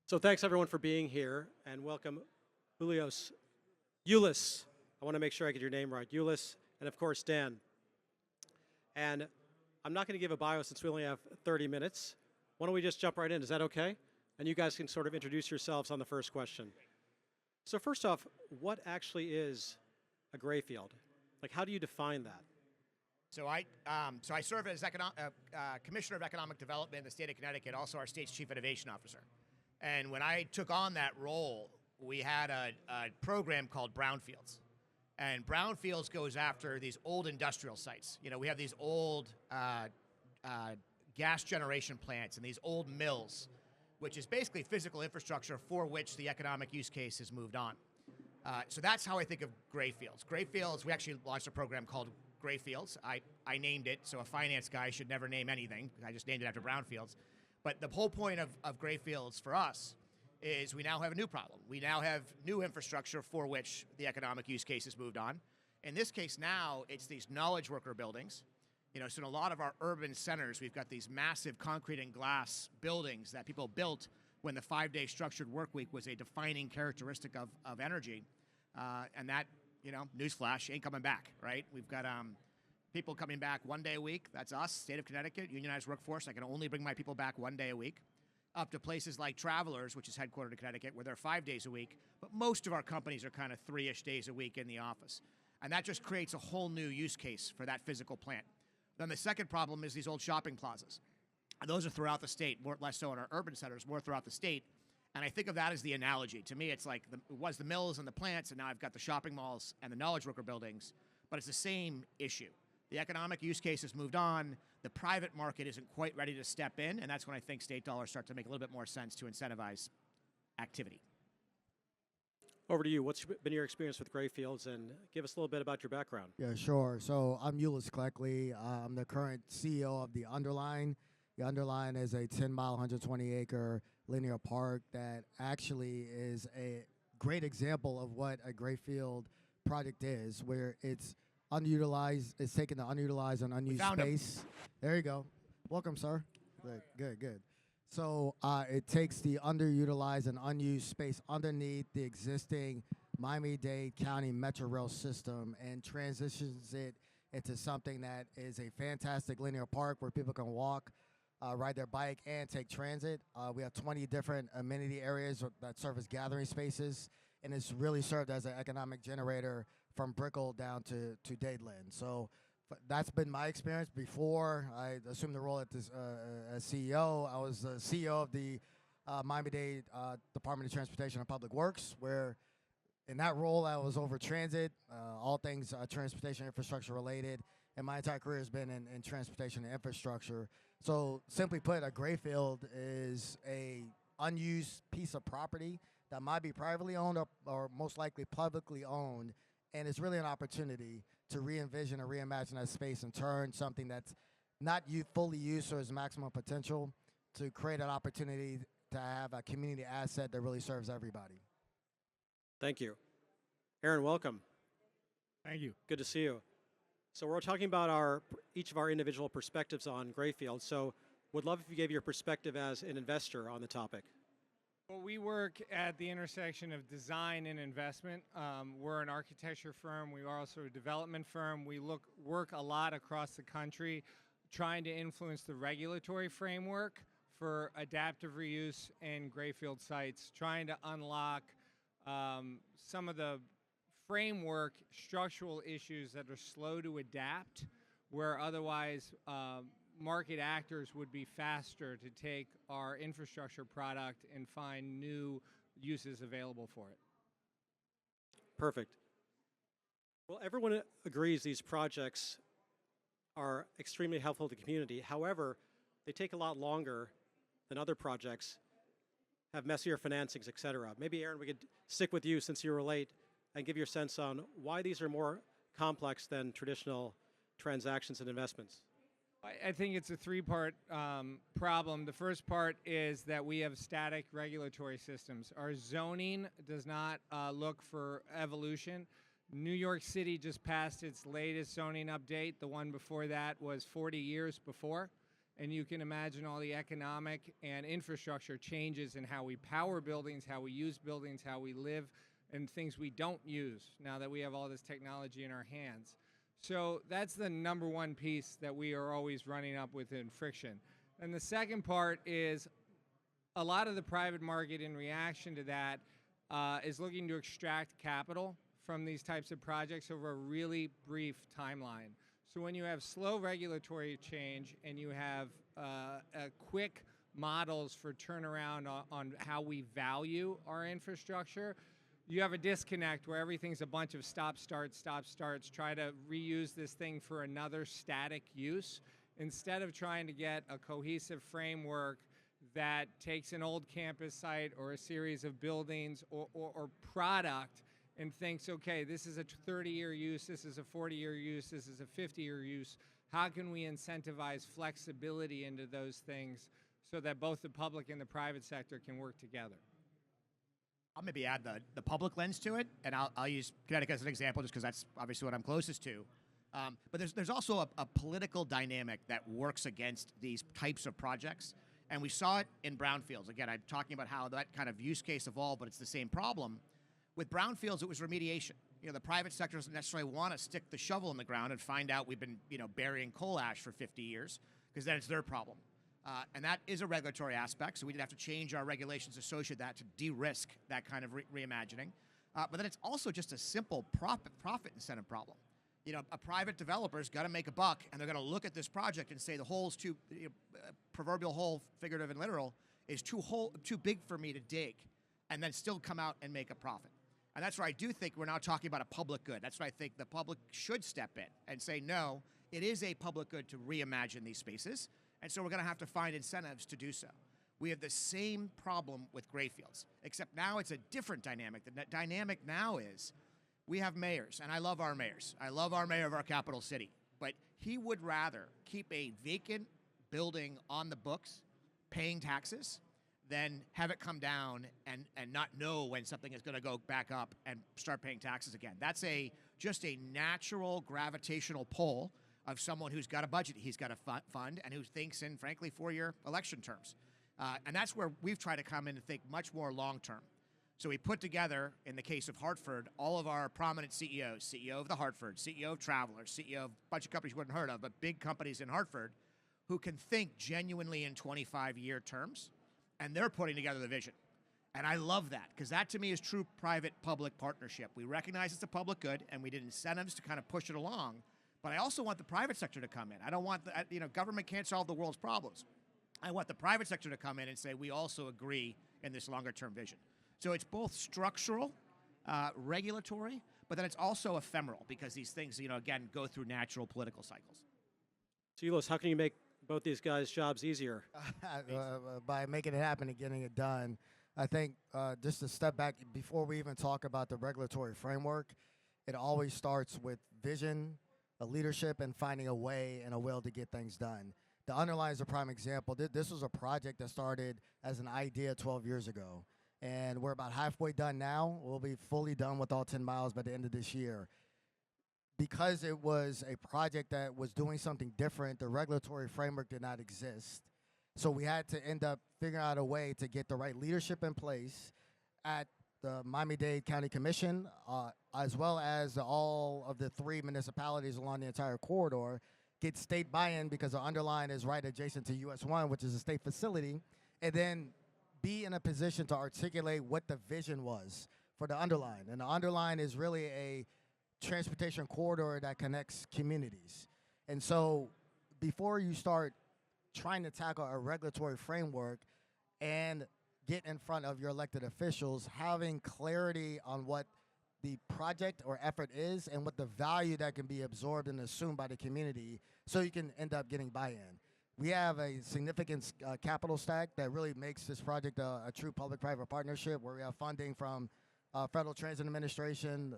So thanks everyone for being here, and welcome Eulois. I want to make sure I get your name right. Eulois, and of course Dan. And I'm not going to give a bio since we only have 30 minutes. Why don't we just jump right in? Is that okay? And you guys can sort of introduce yourselves on the first question. So first off, what actually is a Greyfield? Like, how do you define that? So I serve as Commissioner of Economic Development in the state of Connecticut, also our state's Chief Innovation Officer. And when I took on that role, we had a program called Brownfields. And Brownfields goes after these old industrial sites. You know, we have these old gas generation plants and these old mills, which is basically physical infrastructure for which the economic use case has moved on. So that's how I think of Greyfields. Greyfields, we actually launched a program called Greyfields. I named it, so a finance guy should never name anything. I just named it after Brownfields. But the whole point of Greyfields for us is we now have a new problem. We now have new infrastructure for which the economic use case has moved on. In this case now, it's these knowledge worker buildings. You know, so in a lot of our urban centers, we've got these massive concrete and glass buildings that people built when the 5-day structured work week was a defining characteristic of energy. And that, you know, newsflash, ain't coming back, right? We've got people coming back 1 day a week. That's us, state of Connecticut, unionized workforce. I can only bring my people back 1 day a week. Up to places like Travelers, which is headquartered in Connecticut, where they're 5 days a week. But most of our companies are kind of 3-ish days a week in the office. And that just creates a whole new use case for that physical plant. Then the second problem is these old shopping plazas. And those are throughout the state, more less so in our urban centers, more throughout the state. And I think of that as the analogy. To me, it's like it was the mills and the plants, and now I've got the shopping malls and the knowledge worker buildings. But it's the same issue. The economic use case has moved on. The private market isn't quite ready to step in, and that's when I think state dollars start to make a little bit more sense to incentivize activity. Over to you. What's been your experience with Greyfields, and give us a little bit about your background. Yeah, sure. So I'm Eulois Cleckley. I'm the current CEO of the Underline. The Underline is a 10-mile, 120-acre linear park that actually is a great example of what a Greyfield project is, where it's underutilized. It's taking the underutilized and unused space. There you go. Welcome, sir. Good. So it takes the underutilized and unused space underneath the existing Miami-Dade County Metro Rail system and transitions it into something that is a fantastic linear park where people can walk, ride their bike, and take transit. We have 20 different amenity areas that serve as gathering spaces, and it's really served as an economic generator from Brickell down to Dadeland. So that's been my experience. Before I assumed the role as CEO, I was the CEO of the Miami-Dade Department of Transportation and Public Works, where in that role I was over transit, all things transportation infrastructure related, and my entire career has been in transportation and infrastructure. So simply put, a Greyfield is a unused piece of property that might be privately owned or most likely publicly owned, and it's really an opportunity to re-envision and reimagine that space and turn something that's not fully used to its maximum potential to create an opportunity to have a community asset that really serves everybody. Thank you. Aaron, welcome. Thank you. Good to see you. So we're talking about each of our individual perspectives on Greyfield. So would love if you gave your perspective as an investor on the topic. Well, we work at the intersection of design and investment. We're an architecture firm. We are also a development firm. We work a lot across the country trying to influence the regulatory framework for adaptive reuse in Greyfield sites, trying to unlock some of the framework structural issues that are slow to adapt, where otherwise market actors would be faster to take our infrastructure product and find new uses available for it. Perfect. Well, everyone agrees these projects are extremely helpful to the community. However, they take a lot longer than other projects, have messier financings, et cetera. Maybe, Aaron, we could stick with you since you were late and give your sense on why these are more complex than traditional transactions and investments. I think it's a three-part problem. The first part is that we have static regulatory systems. Our zoning does not look for evolution. New York City just passed its latest zoning update. The one before that was 40 years before. and you can imagine all the economic and infrastructure changes in how we power buildings, how we use buildings, how we live, and things we don't use now that we have all this technology in our hands. So that's the number one piece that we are always running up within friction. And the second part is a lot of the private market in reaction to that is looking to extract capital from these types of projects over a really brief timeline. So when you have slow regulatory change and you have quick models for turnaround on how we value our infrastructure, you have a disconnect where everything's a bunch of stop, starts, try to reuse this thing for another static use, instead of trying to get a cohesive framework that takes an old campus site or a series of buildings or product and thinks, okay, this is a 30-year use, this is a 40-year use, this is a 50-year use. How can we incentivize flexibility into those things so that both the public and the private sector can work together? I'll maybe add the public lens to it, and I'll use Connecticut as an example just because that's obviously what I'm closest to. But there's also a political dynamic that works against these types of projects, and we saw it in brownfields. Again, I'm talking about how that kind of use case evolved, but it's the same problem. With brownfields, it was remediation. The private sector doesn't necessarily want to stick the shovel in the ground and find out we've been, burying coal ash for 50 years, because then it's their problem. And that is a regulatory aspect, so we did have to change our regulations associated with that to de-risk that kind of reimagining. But then it's also just a simple profit incentive problem. A private developer's got to make a buck, and they're going to look at this project and say the hole's too, proverbial hole, figurative and literal, is too big for me to dig, and then still come out and make a profit. And that's where I do think we're now talking about a public good. That's where I think the public should step in and say, no, it is a public good to reimagine these spaces, and so we're going to have to find incentives to do so. We have the same problem with Greyfields, except now it's a different dynamic. The dynamic now is we have mayors, and I love our mayors. I love our mayor of our capital city, but he would rather keep a vacant building on the books paying taxes than have it come down and not know when something is going to go back up and start paying taxes again. That's just a natural gravitational pull of someone who's got a budget he's got to fund and who thinks in, frankly, 4-year election terms. And that's where we've tried to come in and think much more long-term. So we put together, in the case of Hartford, all of our prominent CEOs, CEO of the Hartford, CEO of Travelers, CEO of a bunch of companies you wouldn't heard of, but big companies in Hartford, who can think genuinely in 25-year terms, and they're putting together the vision. And I love that, because that to me is true private-public partnership. We recognize it's a public good, and we did incentives to kind of push it along, but I also want the private sector to come in. I don't want, government can't solve the world's problems. I want the private sector to come in and say, we also agree in this longer-term vision. So it's both structural, regulatory, but then it's also ephemeral, because these things, again, go through natural political cycles. So, Eulois, how can you make both these guys' jobs easier? By making it happen and getting it done. I think just to step back, before we even talk about the regulatory framework, it always starts with vision, a leadership, and finding a way and a will to get things done. The Underline is a prime example. This was a project that started as an idea 12 years ago, and we're about halfway done now. We'll be fully done with all 10 miles by the end of this year. Because it was a project that was doing something different, the regulatory framework did not exist. So we had to end up figuring out a way to get the right leadership in place at the Miami-Dade County Commission, as well as all of the 3 municipalities along the entire corridor, get state buy-in, because the Underline is right adjacent to US 1, which is a state facility, and then be in a position to articulate what the vision was for the Underline. And the Underline is really a transportation corridor that connects communities. And so before you start trying to tackle a regulatory framework and get in front of your elected officials, having clarity on what the project or effort is and what the value that can be absorbed and assumed by the community, so you can end up getting buy-in. We have a significant capital stack that really makes this project a true public-private partnership, where we have funding from Federal Transit Administration,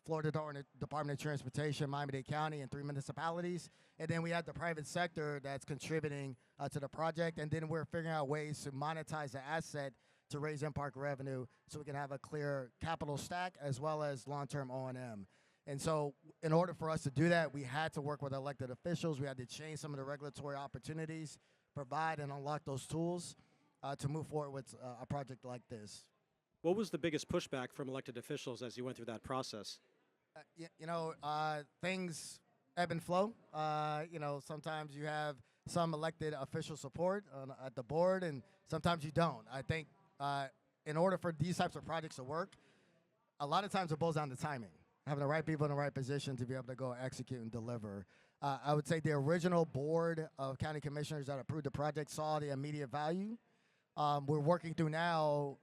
Florida Department of Transportation, Miami-Dade County, and 3 municipalities. And then we have the private sector that's contributing to the project. And then we're figuring out ways to monetize the asset to raise in-park revenue, so we can have a clear capital stack as well as long-term O&M. And so in order for us to do that, we had to work with elected officials. We had to change some of the regulatory opportunities, provide and unlock those tools to move forward with a project like this. What was the biggest pushback from elected officials as you went through that process? Things ebb and flow. Sometimes you have some elected official support at the board, and sometimes you don't. I think in order for these types of projects to work, a lot of times it boils down to timing, having the right people in the right position to be able to go execute and deliver. I would say the original board of county commissioners that approved the project saw the immediate value. We're working through now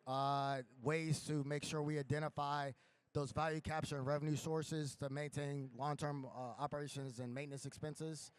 ways to make sure we identify those value capture and revenue sources to maintain long-term operations and maintenance expenses.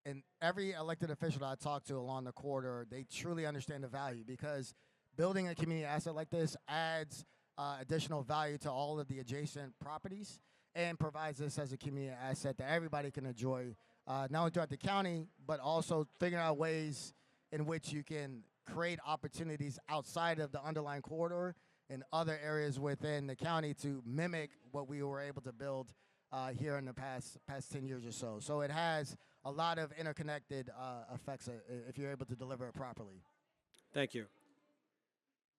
And every elected official that I talk to along the corridor, they truly understand the value, because building a community asset like this adds additional value to all of the adjacent properties and provides this as a community asset that everybody can enjoy, not only throughout the county, but also figuring out ways in which you can create opportunities outside of the Underline corridor and other areas within the county to mimic what we were able to build here in the past 10 years or so. So it has a lot of interconnected effects if you're able to deliver it properly. Thank you.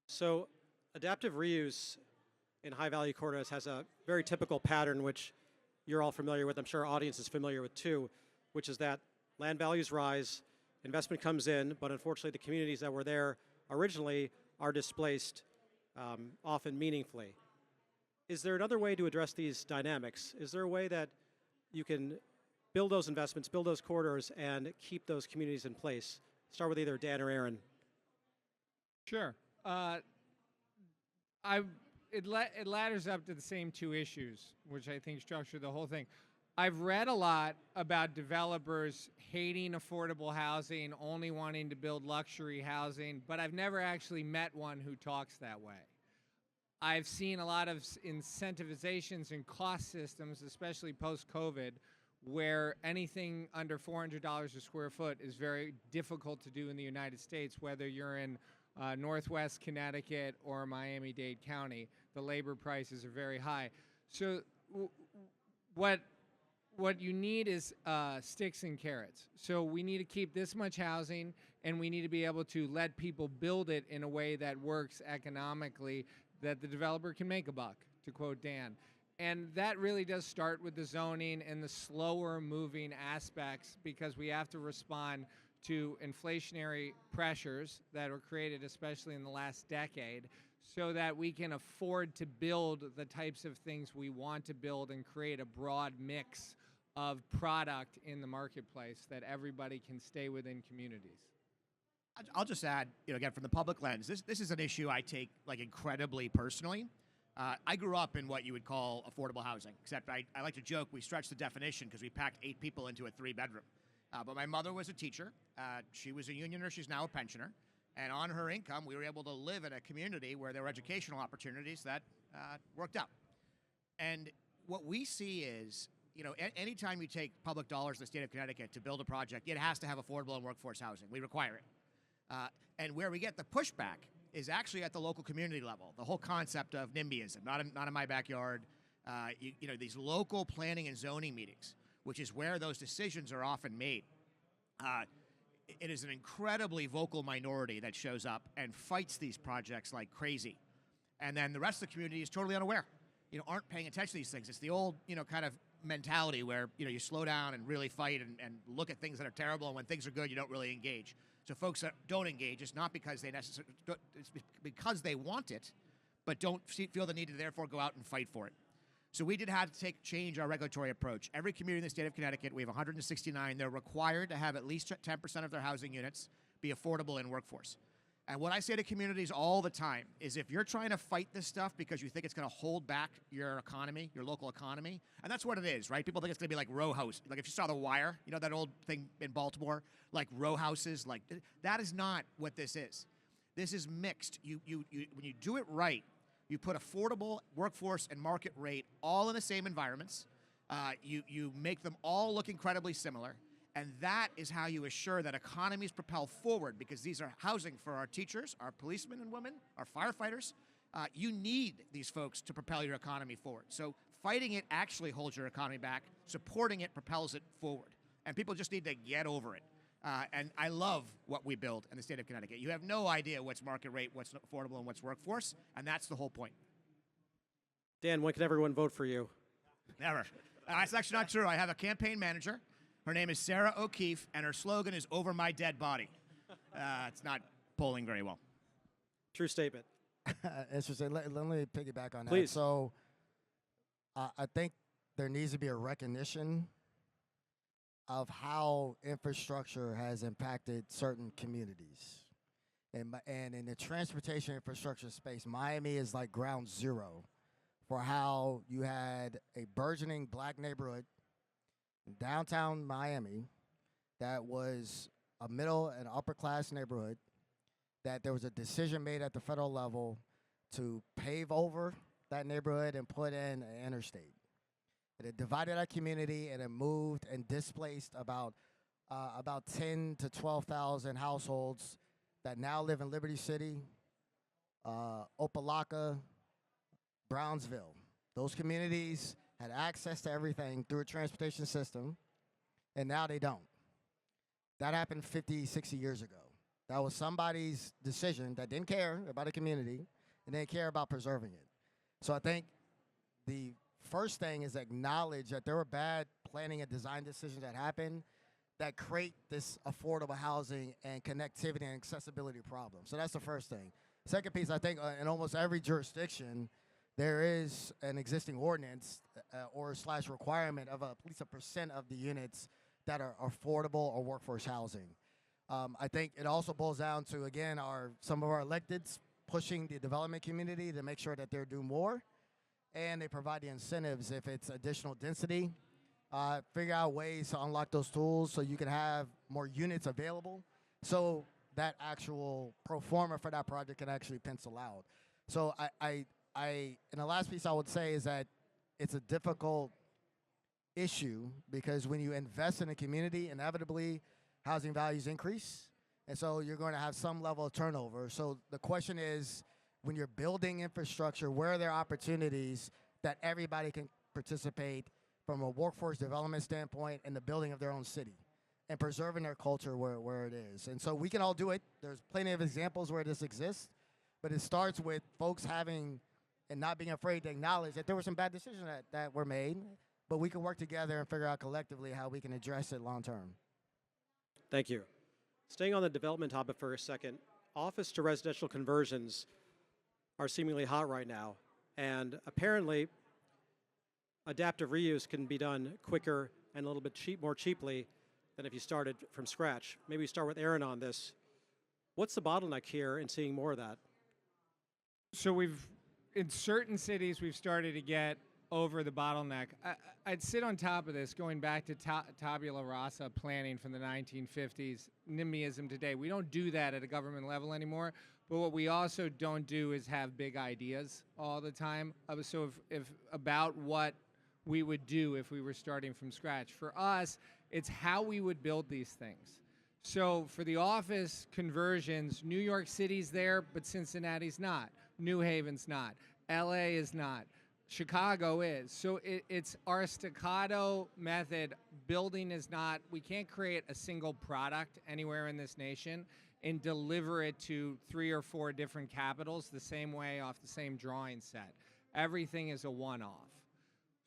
So adaptive reuse in high-value corridors has a very typical pattern, which you're all familiar with. I'm sure our audience is familiar with too, which is that land values rise, investment comes in, but unfortunately the communities that were there originally are displaced, often meaningfully. Is there another way to address these dynamics? Is there a way that you can build those investments, build those corridors, and keep those communities in place? Start with either Dan or Aaron. Sure. It ladders up to the same two issues, which I think structure the whole thing. I've read a lot about developers hating affordable housing, only wanting to build luxury housing, but I've never actually met one who talks that way. I've seen a lot of incentivizations and cost systems, especially post-COVID, where anything under $400 a square foot is very difficult to do in the United States, whether you're in Northwest Connecticut or Miami-Dade County. The labor prices are very high. So what you need is sticks and carrots. So we need to keep this much housing, and we need to be able to let people build it in a way that works economically, that the developer can make a buck, to quote Dan. And that really does start with the zoning and the slower moving aspects, because we have to respond to inflationary pressures that were created, especially in the last decade, so that we can afford to build the types of things we want to build and create a broad mix of product in the marketplace that everybody can stay within communities. I'll just add, again, from the public lens, this is an issue I take incredibly personally. I grew up in what you would call affordable housing, except I like to joke we stretched the definition because we packed 8 people into a 3-bedroom. But my mother was a teacher. She was a unioner. She's now a pensioner. And on her income, we were able to live in a community where there were educational opportunities that worked out. And what we see is, anytime you take public dollars in the state of Connecticut to build a project, it has to have affordable and workforce housing. We require it. And where we get the pushback is actually at the local community level. The whole concept of NIMBYism, not in my backyard. These local planning and zoning meetings, which is where those decisions are often made. It is an incredibly vocal minority that shows up and fights these projects like crazy. And then the rest of the community is totally unaware, aren't paying attention to these things. It's the old, kind of mentality where, you slow down and really fight and look at things that are terrible, and when things are good, you don't really engage. So folks that don't engage, it's not because it's because they want it, but don't feel the need to therefore go out and fight for it. So we had to change our regulatory approach. Every community in the state of Connecticut, we have 169, they're required to have at least 10% of their housing units be affordable in workforce. And what I say to communities all the time is, if you're trying to fight this stuff because you think it's going to hold back your economy, your local economy, and that's what it is, right? People think it's going to be like row house. Like if you saw The Wire, that old thing in Baltimore, like row houses, like that is not what this is. This is mixed. You when you do it right, you put affordable workforce and market rate all in the same environments. You make them all look incredibly similar. And that is how you assure that economies propel forward, because these are housing for our teachers, our policemen and women, our firefighters. You need these folks to propel your economy forward. So fighting it actually holds your economy back. Supporting it propels it forward. and people just need to get over it. And I love what we build in the state of Connecticut. You have no idea what's market rate, what's affordable, and what's workforce, and that's the whole point. Dan, when can everyone vote for you? Never. That's actually not true. I have a campaign manager. Her name is Sarah O'Keefe, and her slogan is "Over my dead body." It's not polling very well. True statement. Interesting. Let me piggyback on that. Please. So I think there needs to be a recognition of how infrastructure has impacted certain communities. And in the transportation infrastructure space, Miami is like ground zero for how you had a burgeoning black neighborhood in downtown Miami that was a middle and upper class neighborhood, that there was a decision made at the federal level to pave over that neighborhood and put in an interstate. And it divided our community, and it moved and displaced about 10 to 12,000 households that now live in Liberty City, Opelika, Brownsville. Those communities had access to everything through a transportation system, and now they don't. That happened 50, 60 years ago. That was somebody's decision that didn't care about a community and didn't care about preserving it. So I think the first thing is acknowledge that there were bad planning and design decisions that happened that create this affordable housing and connectivity and accessibility problem. So that's the first thing. Second piece, I think in almost every jurisdiction, there is an existing ordinance or / requirement of at least 1% of the units that are affordable or workforce housing. I think it also boils down to, again, some of our electeds pushing the development community to make sure that they're doing more, and they provide the incentives if it's additional density. Figure out ways to unlock those tools so you can have more units available, so that actual pro forma for that project can actually pencil out. So and the last piece I would say is that it's a difficult issue because when you invest in a community, inevitably housing values increase, and so you're going to have some level of turnover. So the question is, when you're building infrastructure, where are there opportunities that everybody can participate from a workforce development standpoint in the building of their own city and preserving their culture where it is? And so we can all do it. There's plenty of examples where this exists, but it starts with folks having and not being afraid to acknowledge that there were some bad decisions that were made, but we can work together and figure out collectively how we can address it long term. Thank you. Staying on the development topic for a second, office to residential conversions are seemingly hot right now, and apparently adaptive reuse can be done quicker and a little bit more cheaply than if you started from scratch. Maybe we start with Aaron on this. What's the bottleneck here in seeing more of that? So in certain cities, we've started to get over the bottleneck. I'd sit on top of this, going back to tabula rasa planning from the 1950s, NIMBYism today. We don't do that at a government level anymore, but what we also don't do is have big ideas all the time. So if about what we would do if we were starting from scratch. For us, it's how we would build these things. So for the office conversions, New York City's there, but Cincinnati's not. New Haven's not. LA is not. Chicago is. So it's our staccato method. Building is not, we can't create a single product anywhere in this nation and deliver it to 3 or 4 different capitals the same way off the same drawing set. Everything is a one-off.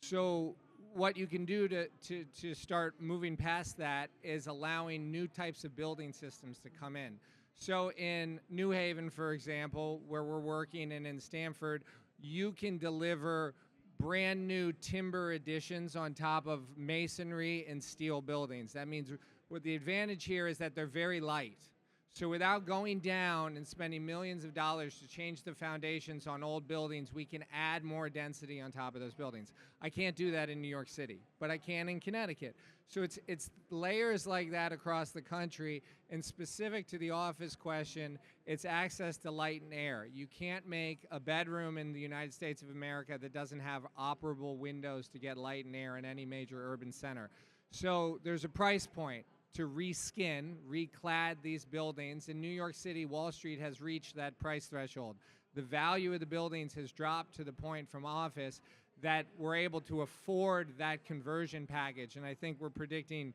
So what you can do to start moving past that is allowing new types of building systems to come in. So in New Haven, for example, where we're working, and in Stamford, you can deliver brand new timber additions on top of masonry and steel buildings. That means what the advantage here is that they're very light. So without going down and spending millions of dollars to change the foundations on old buildings, we can add more density on top of those buildings. I can't do that in New York City, but I can in Connecticut. So it's layers like that across the country, and specific to the office question, it's access to light and air. You can't make a bedroom in the United States of America that doesn't have operable windows to get light and air in any major urban center. So there's a price point to reskin, reclad these buildings. In New York City, Wall Street has reached that price threshold. The value of the buildings has dropped to the point from office that we're able to afford that conversion package. And I think we're predicting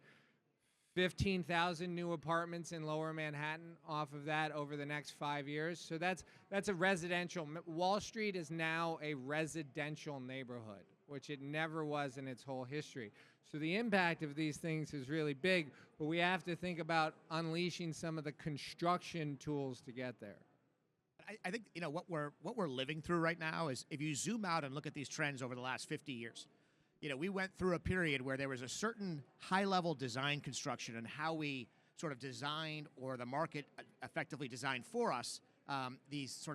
15,000 new apartments in Lower Manhattan off of that over the next 5 years. So that's a residential. Wall Street is now a residential neighborhood, which it never was in its whole history. So the impact of these things is really big, but we have to think about unleashing some of the construction tools to get there. I think what we're living through right now is, if you zoom out and look at these trends over the last 50 years, we went through a period where there was a certain high-level design construction and how we sort of designed, or the market effectively designed for us, these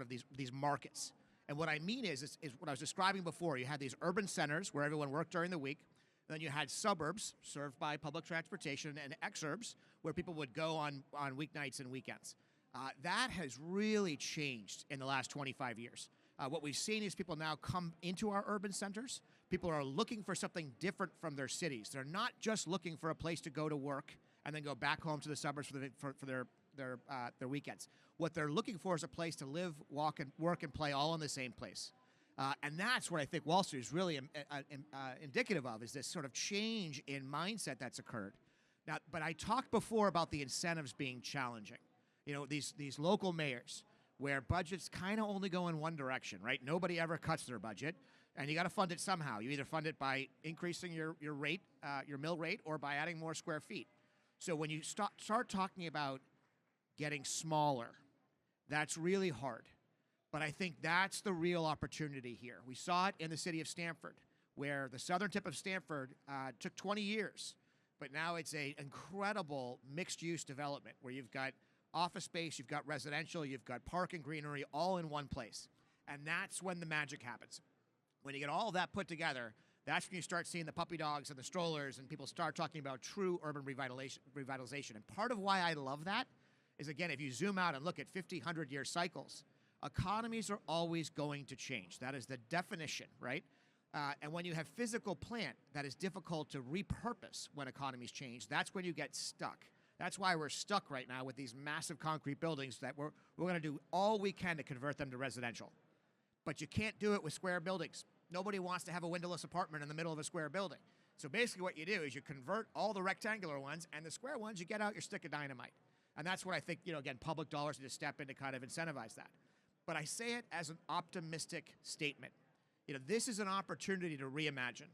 markets. And what I mean is what I was describing before. You had these urban centers where everyone worked during the week. Then you had suburbs served by public transportation, and exurbs where people would go on weeknights and weekends. That has really changed in the last 25 years. What we've seen is people now come into our urban centers. People are looking for something different from their cities. They're not just looking for a place to go to work and then go back home to the suburbs for their weekends. What they're looking for is a place to live, walk, and work and play all in the same place. And that's what I think Wall Street is really indicative of, is this sort of change in mindset that's occurred. Now, but I talked before about the incentives being challenging. These local mayors, where budgets kind of only go in one direction, right? Nobody ever cuts their budget, and you got to fund it somehow. You either fund it by increasing your rate, your mill rate, or by adding more square feet. So when you start talking about getting smaller, that's really hard. But I think that's the real opportunity here. We saw it in the city of Stamford, where the southern tip of Stamford took 20 years, but now it's an incredible mixed-use development where you've got office space, you've got residential, you've got park and greenery all in one place. And that's when the magic happens. When you get all of that put together, that's when you start seeing the puppy dogs and the strollers, and people start talking about true urban revitalization. And part of why I love that is, again, if you zoom out and look at 50, 100-year cycles, economies are always going to change. That is the definition, right? And when you have physical plant that is difficult to repurpose when economies change, that's when you get stuck. That's why we're stuck right now with these massive concrete buildings that we're going to do all we can to convert them to residential. But you can't do it with square buildings. Nobody wants to have a windowless apartment in the middle of a square building. So basically what you do is you convert all the rectangular ones, and the square ones, you get out your stick of dynamite. And that's what I think, again, public dollars need to step in to kind of incentivize that. But I say it as an optimistic statement. This is an opportunity to reimagine,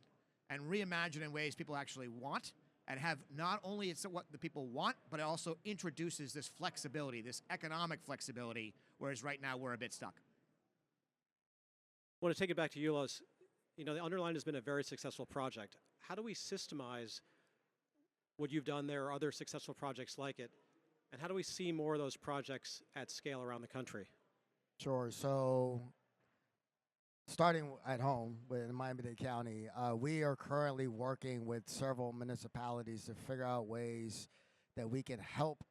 and reimagine in ways people actually want, and have not only it's what the people want, but it also introduces this flexibility, this economic flexibility, whereas right now we're a bit stuck. I want to take it back to Eulois. The Underline has been a very successful project. How do we systemize what you've done there, or other successful projects like it? And how do we see more of those projects at scale around the country? Sure. So, starting at home in Miami-Dade County, we are currently working with several municipalities to figure out ways that we can help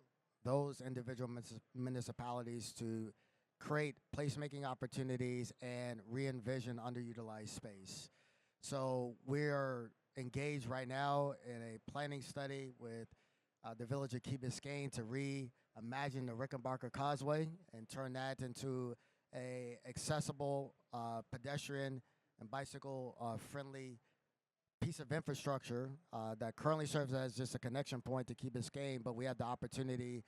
those individual municipalities to create placemaking opportunities and re-envision underutilized space. So we're engaged right now in a planning study with the village of Key Biscayne to reimagine the Rickenbacker Causeway and turn that into a accessible, pedestrian and bicycle friendly piece of infrastructure that currently serves as just a connection point to Key Biscayne, but we have the opportunity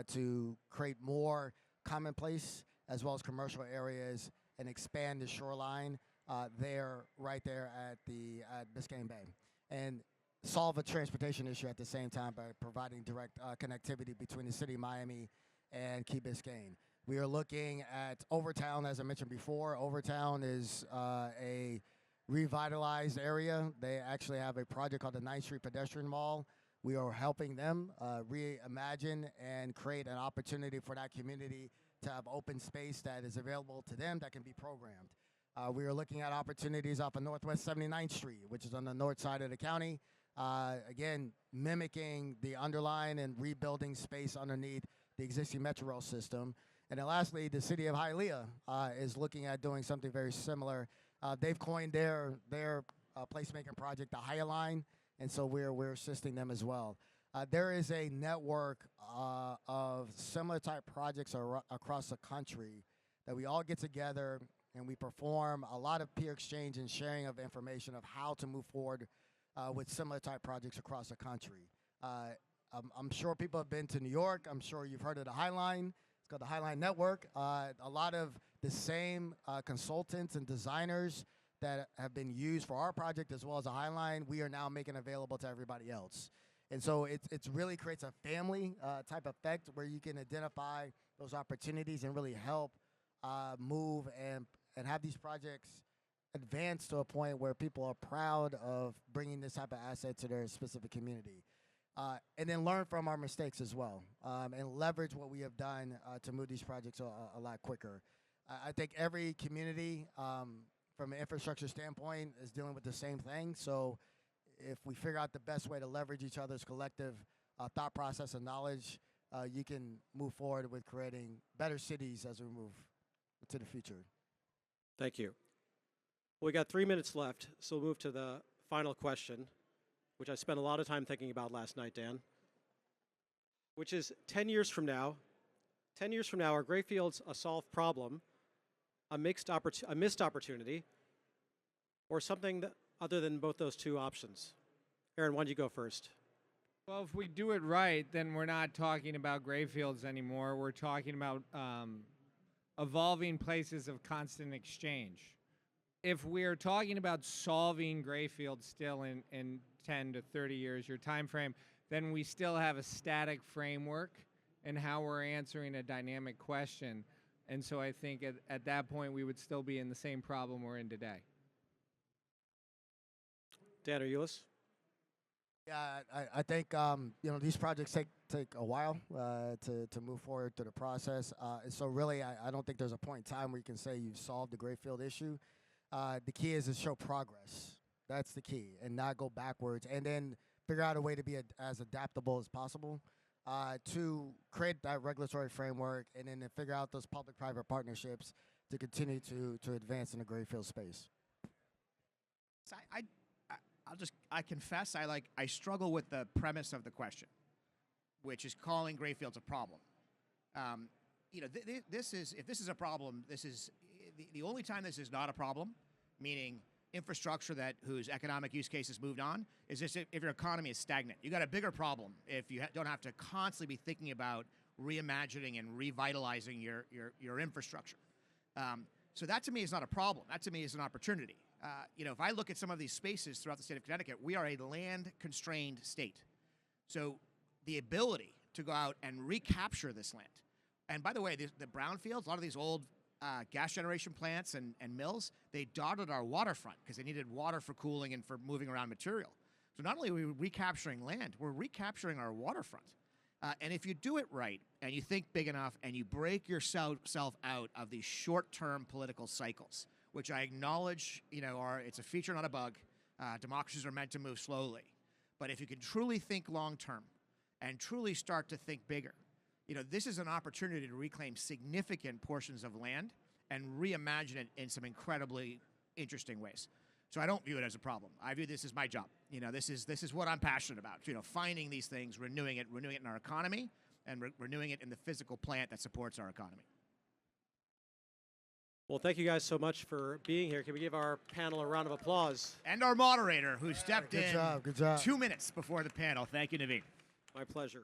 to create more commonplace as well as commercial areas and expand the shoreline right there at Biscayne Bay, and solve a transportation issue at the same time by providing direct connectivity between the city of Miami and Key Biscayne. We are looking at Overtown, as I mentioned before. Overtown is a revitalized area. They actually have a project called the 9th Street Pedestrian Mall. We are helping them reimagine and create an opportunity for that community to have open space that is available to them that can be programmed. We are looking at opportunities off of Northwest 79th Street, which is on the north side of the county. Again, mimicking the Underline and rebuilding space underneath the existing Metro Rail system. And then lastly, the city of Hialeah is looking at doing something very similar. They've coined their placemaking project the High Line, and so we're assisting them as well. There is a network of similar type projects across the country that we all get together and we perform a lot of peer exchange and sharing of information of how to move forward with similar type projects across the country. I'm sure people have been to New York. I'm sure you've heard of the High Line. It's called the High Line Network. A lot of the same consultants and designers that have been used for our project as well as the High Line, we are now making available to everybody else. And so it's really creates a family type effect where you can identify those opportunities and really help move and have these projects advance to a point where people are proud of bringing this type of asset to their specific community. And then learn from our mistakes as well, and leverage what we have done to move these projects a lot quicker. I think every community, from an infrastructure standpoint, is dealing with the same thing. So if we figure out the best way to leverage each other's collective thought process and knowledge, you can move forward with creating better cities as we move into the future. Thank you. We got 3 minutes left, so we'll move to the final question, which I spent a lot of time thinking about last night, Dan, which is 10 years from now, are Greyfields a solved problem, a missed opportunity, or something other than both those two options? Aaron, why don't you go first? Well, if we do it right, then we're not talking about Greyfields anymore. We're talking about evolving places of constant exchange. If we're talking about solving Greyfields still in 10 to 30 years, your time frame, then we still have a static framework in how we're answering a dynamic question. And so I think at that point, we would still be in the same problem we're in today. Dan or Eulois? Yeah, I think these projects take a while to move forward through the process. And so really, I don't think there's a point in time where you can say you've solved the Greyfield issue. The key is to show progress. That's the key, and not go backwards. And then figure out a way to be as adaptable as possible to create that regulatory framework, and then to figure out those public-private partnerships to continue to advance in the Greyfield space. So I confess I struggle with the premise of the question, which is calling Greyfields a problem. If this is a problem, this is the only time this is not a problem, meaning infrastructure whose economic use case has moved on, is just if your economy is stagnant. You got a bigger problem if you don't have to constantly be thinking about reimagining and revitalizing your infrastructure. So that to me is not a problem. That to me is an opportunity. If I look at some of these spaces throughout the state of Connecticut, we are a land-constrained state. So the ability to go out and recapture this land, and by the way, the brownfields, a lot of these old gas generation plants and mills, they dotted our waterfront because they needed water for cooling and for moving around material. So not only are we recapturing land, we're recapturing our waterfront. And if you do it right, and you think big enough, and you break yourself out of these short-term political cycles, which I acknowledge, it's a feature, not a bug. Democracies are meant to move slowly. But if you can truly think long-term and truly start to think bigger, this is an opportunity to reclaim significant portions of land and reimagine it in some incredibly interesting ways. So I don't view it as a problem. I view this as my job. This is what I'm passionate about. Finding these things, renewing it in our economy, and renewing it in the physical plant that supports our economy. Well, thank you guys so much for being here. Can we give our panel a round of applause? And our moderator, who stepped in Good job. 2 minutes before the panel. Thank you, Navin. My pleasure.